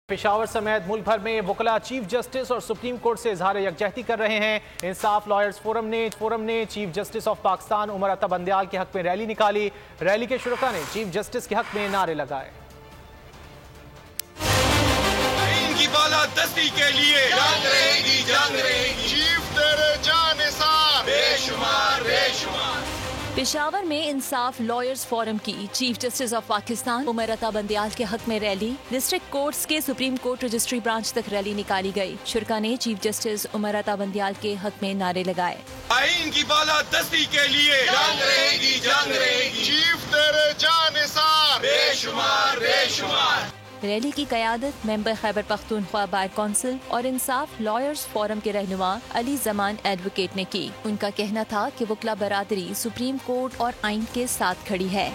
पेशावर समेत मुल्क भर में वकला चीफ जस्टिस और सुप्रीम कोर्ट से इजहार यकजहती कर रहे हैं। इंसाफ लॉयर्स फोरम ने chief justice of Pakistan Umar Ata Bandial के हक में रैली निकाली। रैली के शुरका ने चीफ जस्टिस के हक में नारे लगाए। की बालादस्ती के लिए जंग रहेगी, जंग रहेगी। चीफ तेरे जानिसार बेशुमार बेशुमार। पेशावर में इंसाफ लॉयर्स फोरम की chief justice of Pakistan Umar Ata Bandial के हक में रैली डिस्ट्रिक्ट कोर्ट्स के सुप्रीम कोर्ट रजिस्ट्री ब्रांच तक रैली निकाली गई। शुरका ने चीफ जस्टिस उमर अता बंदयाल के हक में नारे लगाए। आईन की बालादस्ती के लिए जंग रहेगी, जंग रहेगी। चीफ तेरे जानिसार बेशुमार बेशुमार। रैली की कयादत member Khyber Pakhtunkhwa bar council और इंसाफ लॉयर्स फोरम के रहनुमा अली जमान एडवोकेट ने की। उनका कहना था कि वकला बरादरी सुप्रीम कोर्ट और आइन के साथ खड़ी है।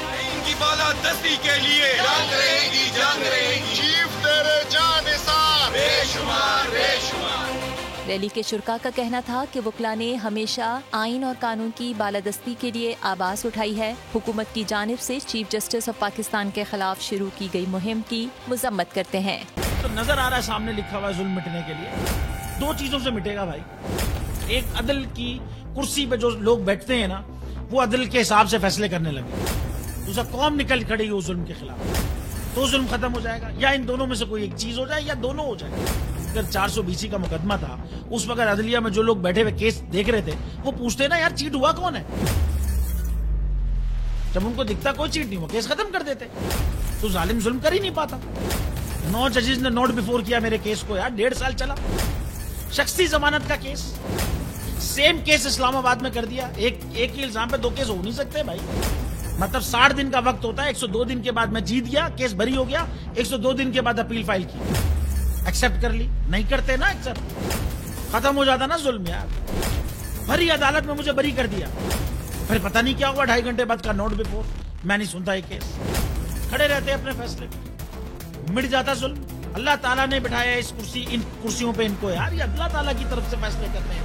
आइन की बालादस्ती के लिए जंग रहेगी, जंग रहेगी। चीफ तेरे जानिसार बेशुमार बेशुमार। रैली के शुरका का कहना था कि वकला ने हमेशा आइन और कानून की बालादस्ती के लिए आवाज उठाई है। हुकूमत की जानिब से चीफ जस्टिस ऑफ पाकिस्तान के खिलाफ शुरू की गई मुहिम की मजम्मत करते हैं। तो नजर आ रहा है सामने लिखा हुआ जुल्म मिटने के लिए दो चीजों से मिटेगा भाई। एक अदल की कुर्सी पे जो लोग बैठते हैं ना, वो अदल के हिसाब से फैसले करने लगे। दूसरा कौम निकल खड़ी हो जुल्म के खिलाफ, तो जुल्म खत्म हो जाएगा। या इन दोनों में से कोई एक चीज हो जाए या दोनों हो जाए। अगर 420 का मुकदमा था, उस वक्त अदलिया में जो लोग बैठे हुए केस देख रहे थे, वो पूछते ना यार चीट हुआ कौन है। जब उनको दिखता कोई चीट नहीं हुआ, केस खत्म कर देते। तो जालिम जुल्म कर ही नहीं पाता। 9 जजेस ने नोट बिफोर किया मेरे केस को यार, 1.5 साल चला। शख्सी जमानत का केस, सेम केस इस्लामाबाद में कर दिया। एक ही इल्जाम पे 2 केस हो नहीं सकते भाई। मतलब 60 दिन का वक्त होता है। 102 दिन के बाद मैं जीत गया, केस बरी हो गया। 102 दिन के बाद अपील फाइल की, एक्सेप्ट कर ली। नहीं करते ना एक्सेप्ट, खत्म हो जाता ना जुल्म यार। भरी अदालत में मुझे बरी कर दिया, फिर पता नहीं क्या हुआ 2.5 घंटे बाद का नोट बिफोर। मैं नहीं सुनता ये केस, खड़े रहते अपने फैसले पे, मिट जाता जुल्म। अल्लाह ताला ने बिठाया इन कुर्सियों पे इनको यार, ये अल्लाह ताला की तरफ से फैसले करते हैं।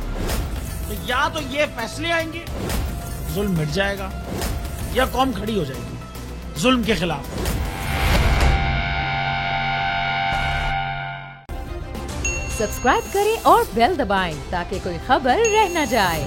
तो या तो ये फैसले आएंगे, जुल्म मिट जाएगा, या कौम खड़ी हो जाएगी जुल्म के खिलाफ। सब्सक्राइब करें और बेल दबाएं ताकि कोई खबर रह न जाए।